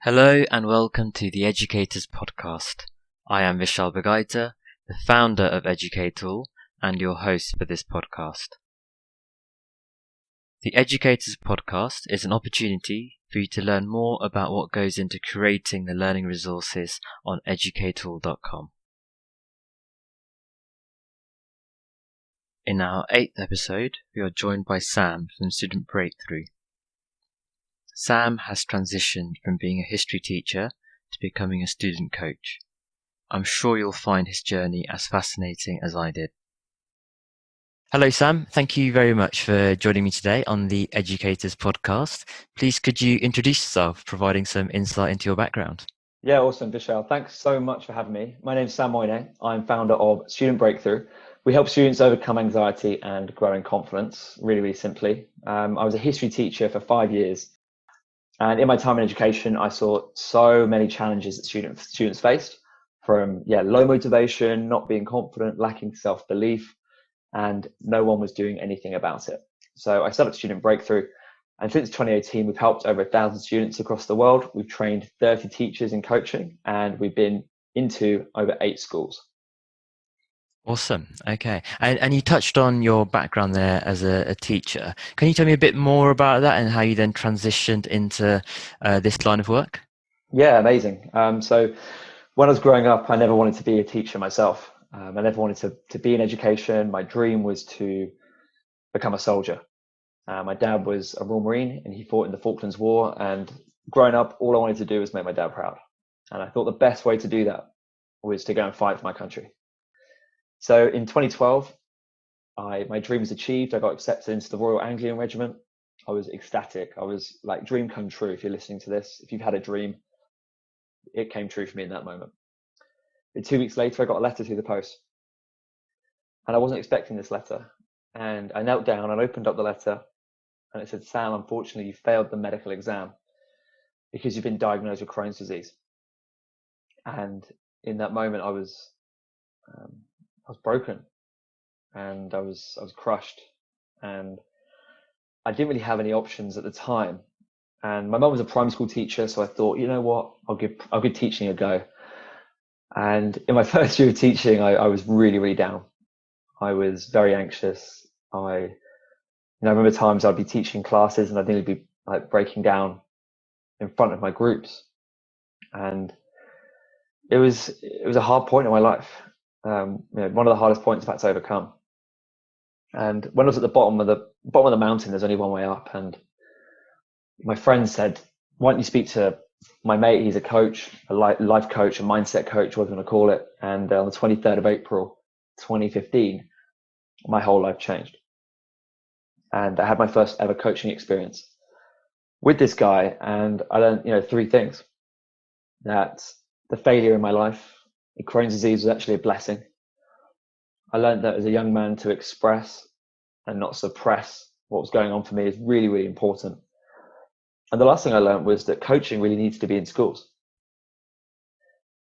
Hello and welcome to the Educators Podcast. I am Vishal Bagaita, the founder of Educator and your host for this podcast. The Educators Podcast is an opportunity for you to learn more about what goes into creating the learning resources on educator.com. In our 8th episode, we are joined by Sam from Student Breakthrough. Sam has transitioned from being a history teacher to becoming a student coach. I'm sure you'll find his journey as fascinating as I did. Hello, Sam. Thank you very much for joining me today on the Educators Podcast. Please, could you introduce yourself, providing some insight into your background? Yeah, awesome, Vishal. Thanks so much for having me. My name's Sam Moinet. I'm founder of Student Breakthrough. We help students overcome anxiety and grow in confidence, really simply. I was a history teacher for 5 years. And in my time in education, I saw so many challenges that students faced, from low motivation, not being confident, lacking self-belief, and no one was doing anything about it. So I set up Student Breakthrough, and since 2018, we've helped over 1,000 students across the world. We've trained 30 teachers in coaching, and we've been into over 8 schools. Awesome. Okay. And you touched on your background there as a teacher. Can you tell me a bit more about that and how you then transitioned into this line of work? Yeah, amazing. So when I was growing up, I never wanted to be a teacher myself. I never wanted to be in education. My dream was to become a soldier. My dad was a Royal Marine and he fought in the Falklands War. And growing up, all I wanted to do was make my dad proud. And I thought the best way to do that was to go and fight for my country. So in 2012, my dream was achieved. I got accepted into the Royal Anglian Regiment. I was ecstatic. I was like, dream come true. If you're listening to this, if you've had a dream, it came true for me in that moment. And 2 weeks later, I got a letter through the post. And I wasn't expecting this letter. And I knelt down and opened up the letter. And it said, Sam, unfortunately, you failed the medical exam because you've been diagnosed with Crohn's disease. And in that moment, I was broken and I was crushed, and I didn't really have any options at the time. And my mum was a primary school teacher, so I thought, you know what, I'll give teaching a go. And in my first year of teaching, I was really down. I was very anxious. I remember times I'd be teaching classes and I'd nearly be like breaking down in front of my groups. And it was a hard point in my life. One of the hardest points I've had to overcome. And when I was at the bottom of the mountain, there's only one way up. And my friend said, why don't you speak to my mate? He's a coach, a life coach, a mindset coach, whatever you want to call it. And on the 23rd of April, 2015, my whole life changed. And I had my first ever coaching experience with this guy. And I learned, 3 things: that the failure in my life, Crohn's disease, was actually a blessing. I learned that as a young man, to express and not suppress what was going on for me is really important. And the last thing I learned was that coaching really needs to be in schools.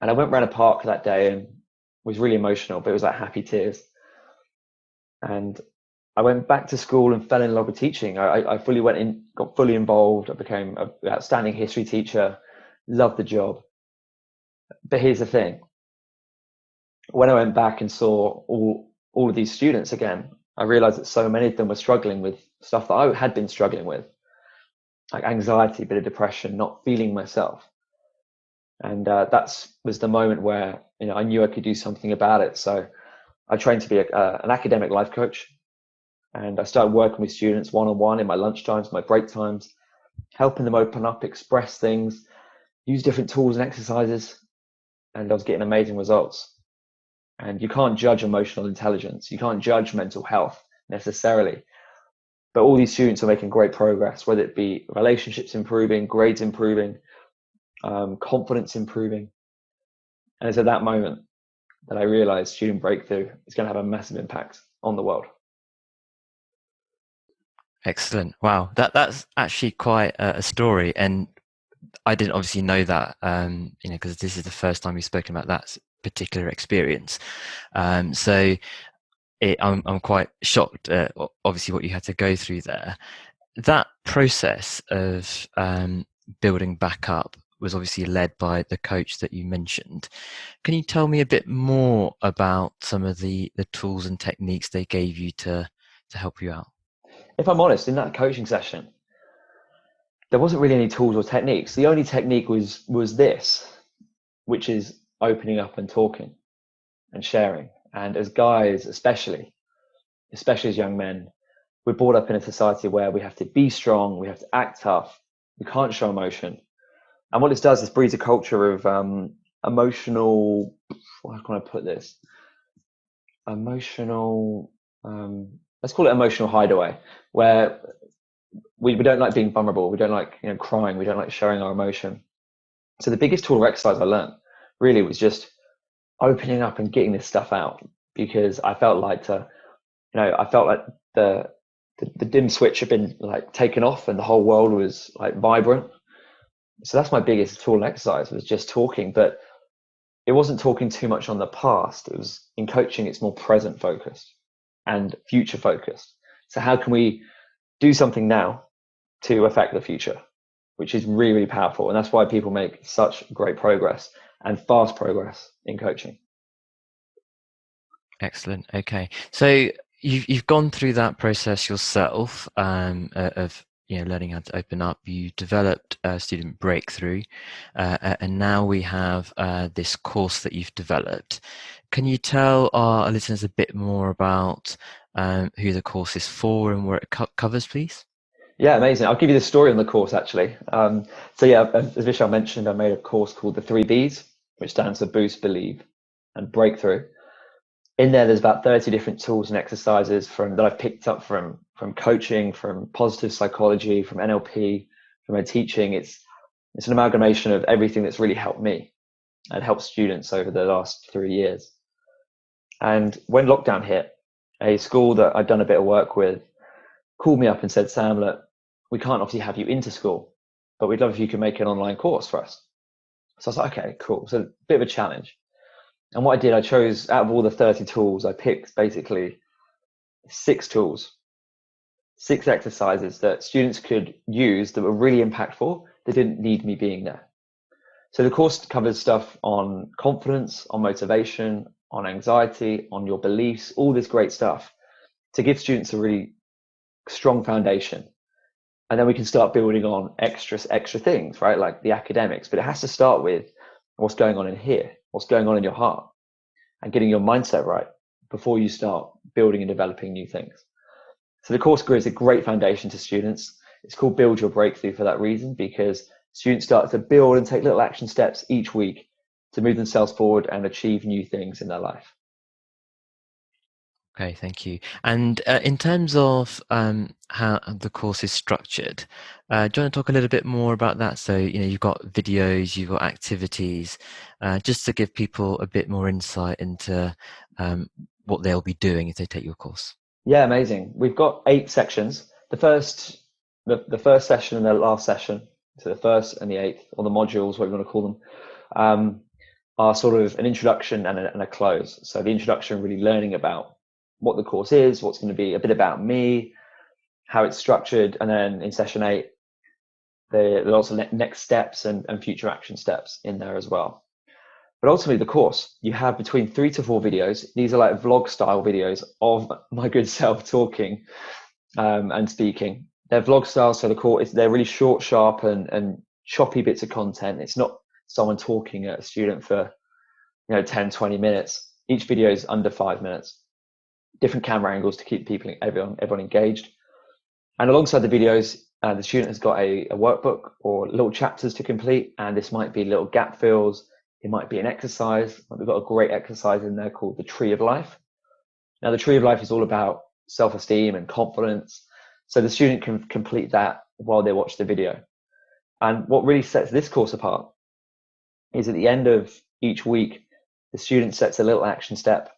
And I went around a park that day and was really emotional, but it was like happy tears. And I went back to school and fell in love with teaching. I fully went in, got fully involved. I became an outstanding history teacher, loved the job. But here's the thing. When I went back and saw all of these students again, I realized that so many of them were struggling with stuff that I had been struggling with, like anxiety, a bit of depression, not feeling myself. And that was the moment where I knew I could do something about it. So I trained to be an academic life coach, and I started working with students one-on-one in my lunch times, my break times, helping them open up, express things, use different tools and exercises, and I was getting amazing results. And you can't judge emotional intelligence. You can't judge mental health necessarily. But all these students are making great progress, whether it be relationships improving, grades improving, confidence improving. And it's at that moment that I realized Student Breakthrough is going to have a massive impact on the world. Excellent. Wow. That's actually quite a story. And I didn't obviously know that, because this is the first time we've spoken about that particular experience. So I'm quite shocked at obviously what you had to go through there. That process of building back up, was obviously led by the coach that you mentioned. Can you tell me a bit more about some of the tools and techniques they gave you to help you out? If I'm honest, in that coaching session, there wasn't really any tools or techniques. The only technique was this, which is opening up and talking and sharing. And as guys, especially as young men, we're brought up in a society where we have to be strong, we have to act tough, we can't show emotion. And what this does is breeds a culture of emotional, how can I put this? Emotional, let's call it emotional hideaway, where we don't like being vulnerable, we don't like crying, we don't like showing our emotion. So the biggest tool or exercise I learned really was just opening up and getting this stuff out, because I felt like I felt like the dim switch had been like taken off and the whole world was like vibrant. So that's my biggest tool and exercise, was just talking. But it wasn't talking too much on the past. It was, in coaching, it's more present focused and future focused. So how can we do something now to affect the future, which is really, really powerful. And that's why people make such great progress and fast progress in coaching. Excellent. Okay. So you've gone through that process yourself, of learning how to open up. You developed Student Breakthrough, and now we have this course that you've developed. Can you tell our listeners a bit more about who the course is for and where it covers, please? Yeah, amazing. I'll give you the story on the course, actually. So yeah, as Vishal mentioned, I made a course called the 3Bs, which stands for Boost, Believe, and Breakthrough. In there, there's about 30 different tools and exercises that I've picked up from coaching, from positive psychology, from NLP, from my teaching. It's an amalgamation of everything that's really helped me and helped students over the last 3 years. And when lockdown hit, a school that I'd done a bit of work with called me up and said, "Sam, look, we can't obviously have you into school, but we'd love if you could make an online course for us." So I was like, okay, cool. So a bit of a challenge. And what I did, I chose, out of all the 30 tools, I picked basically 6 tools, 6 exercises that students could use that were really impactful. They didn't need me being there. So the course covers stuff on confidence, on motivation, on anxiety, on your beliefs, all this great stuff to give students a really strong foundation. And then we can start building on extra things, right? Like the academics, but it has to start with what's going on in here, what's going on in your heart, and getting your mindset right before you start building and developing new things. So the course gives a great foundation to students. It's called Build Your Breakthrough for that reason, because students start to build and take little action steps each week to move themselves forward and achieve new things in their life. Okay, thank you. And in terms of how the course is structured, do you want to talk a little bit more about that? So, you've got videos, you've got activities, just to give people a bit more insight into what they'll be doing if they take your course. Yeah, amazing. We've got 8 sections. The first session and the last session, so the first and the 8th, or the modules, what you want to call them, are sort of an introduction and a close. So the introduction, really learning about what the course is, what's going to be, a bit about me, how it's structured. And then in session 8, there are also next steps and future action steps in there as well. But ultimately, the course, you have between 3 to 4 videos. These are like vlog style videos of my good self talking and speaking. They're vlog style, so they're really short, sharp, and choppy bits of content. It's not someone talking at a student for 10, 20 minutes. Each video is under 5 minutes. Different camera angles to keep everyone engaged. And alongside the videos, the student has got a workbook or little chapters to complete, and this might be little gap fills. It might be an exercise. We've got a great exercise in there called the Tree of Life. Now, the Tree of Life is all about self-esteem and confidence. So the student can complete that while they watch the video. And what really sets this course apart is at the end of each week, the student sets a little action step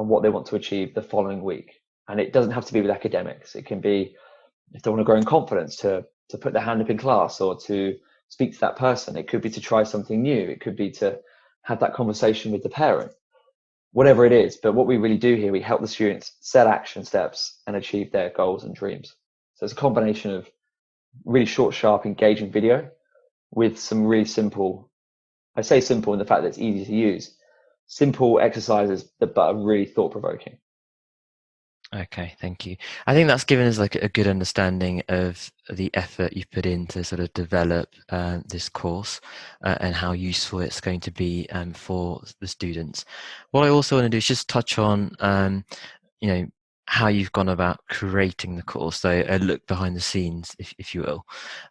on what they want to achieve the following week. And it doesn't have to be with academics. It can be, if they want to grow in confidence, to put their hand up in class or to speak to that person. It could be to try something new. It could be to have that conversation with the parent, whatever it is. But what we really do here, we help the students set action steps and achieve their goals and dreams. So it's a combination of really short, sharp, engaging video with some really simple, I say simple in the fact that it's easy to use, simple exercises that but are really thought-provoking. Okay, thank you. I think that's given us like a good understanding of the effort you've put in to sort of develop this course and how useful it's going to be for the students. What I also want to do is just touch on, you know, how you've gone about creating the course, so a look behind the scenes, if you will.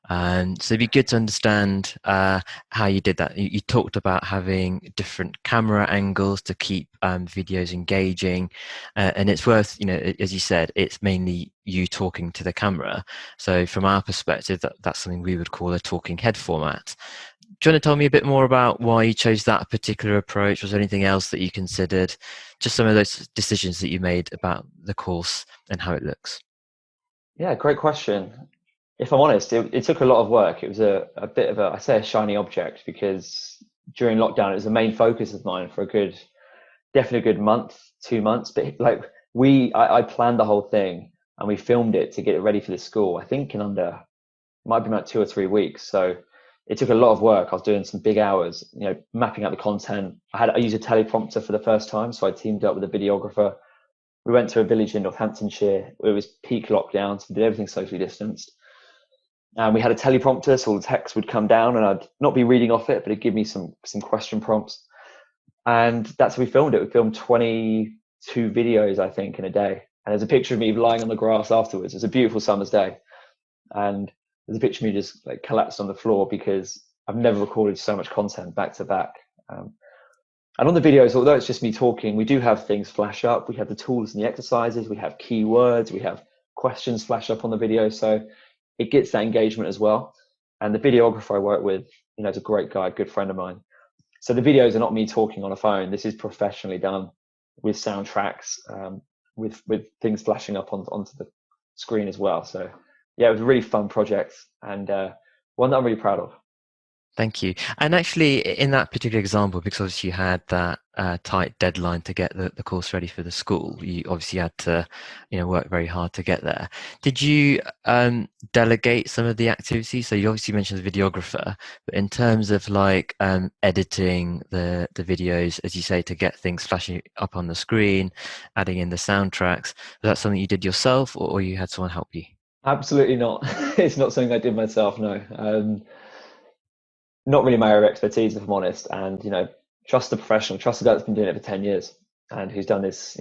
So it'd be good to understand how you did that. You talked about having different camera angles to keep videos engaging, and it's worth, as you said, it's mainly you talking to the camera. So from our perspective, that's something we would call a talking head format. Do you want to tell me a bit more about why you chose that particular approach? Was there anything else that you considered? Just some of those decisions that you made about the course and how it looks. Yeah, great question. If I'm honest, it took a lot of work. It was a bit of a, I say a shiny object, because during lockdown, it was the main focus of mine for definitely a good month, 2 months. But like I planned the whole thing and we filmed it to get it ready for the school, I think in under, might be about 2 or 3 weeks. So it took a lot of work. I was doing some big hours, mapping out the content. I used a teleprompter for the first time. So I teamed up with a videographer. We went to a village in Northamptonshire where it was peak lockdown, so we did everything socially distanced. And we had a teleprompter, so all the text would come down and I'd not be reading off it, but it'd give me some question prompts. And that's how we filmed it. We filmed 22 videos, I think, in a day. And there's a picture of me lying on the grass afterwards. It's a beautiful summer's day. And there's a picture of me just like collapsed on the floor because I've never recorded so much content back to back. And on the videos, although it's just me talking, we do have things flash up. We have the tools and the exercises. We have keywords. We have questions flash up on the video. So it gets that engagement as well. And the videographer I work with, is a great guy, a good friend of mine. So the videos are not me talking on a phone. This is professionally done with soundtracks, with things flashing up onto the screen as well. So yeah, it was a really fun project and one that I'm really proud of. Thank you. And actually, in that particular example, because obviously you had that tight deadline to get the course ready for the school, you obviously had to, work very hard to get there. Did you delegate some of the activities? So you obviously mentioned the videographer, but in terms of like editing the videos, as you say, to get things flashing up on the screen, adding in the soundtracks, was that something you did yourself, or you had someone help you? Absolutely not. It's not something I did myself, no. Not really my area of expertise, if I'm honest. And, trust the professional, trust the guy that's been doing it for 10 years and who's done this,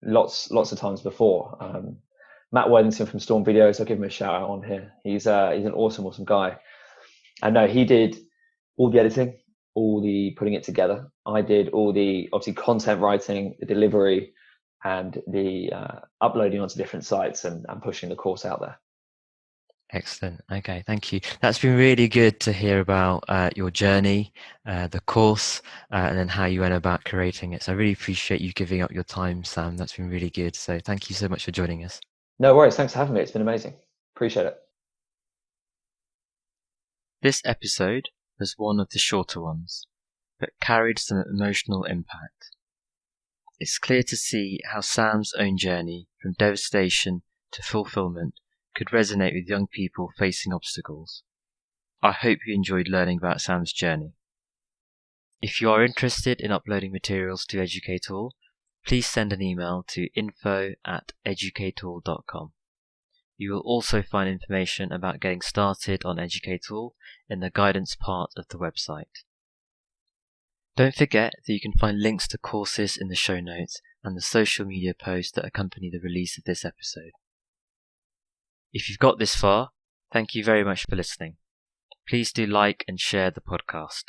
lots of times before. Matt Worthington from Storm Videos, I'll give him a shout out on here. He's an awesome guy. And no, he did all the editing, all the putting it together. I did all the, obviously, content writing, the delivery, and the uploading onto different sites and pushing the course out there. Excellent. Okay, thank you. That's been really good to hear about your journey, the course, and then how you went about creating it. So I really appreciate you giving up your time, Sam. That's been really good. So thank you so much for joining us. No worries. Thanks for having me. It's been amazing. Appreciate it. This episode was one of the shorter ones, but carried some emotional impact. It's clear to see how Sam's own journey from devastation to fulfillment could resonate with young people facing obstacles. I hope you enjoyed learning about Sam's journey. If you are interested in uploading materials to Educatall, please send an email to info@educatall.com. You will also find information about getting started on Educatall in the guidance part of the website. Don't forget that you can find links to courses in the show notes and the social media posts that accompany the release of this episode. If you've got this far, thank you very much for listening. Please do like and share the podcast.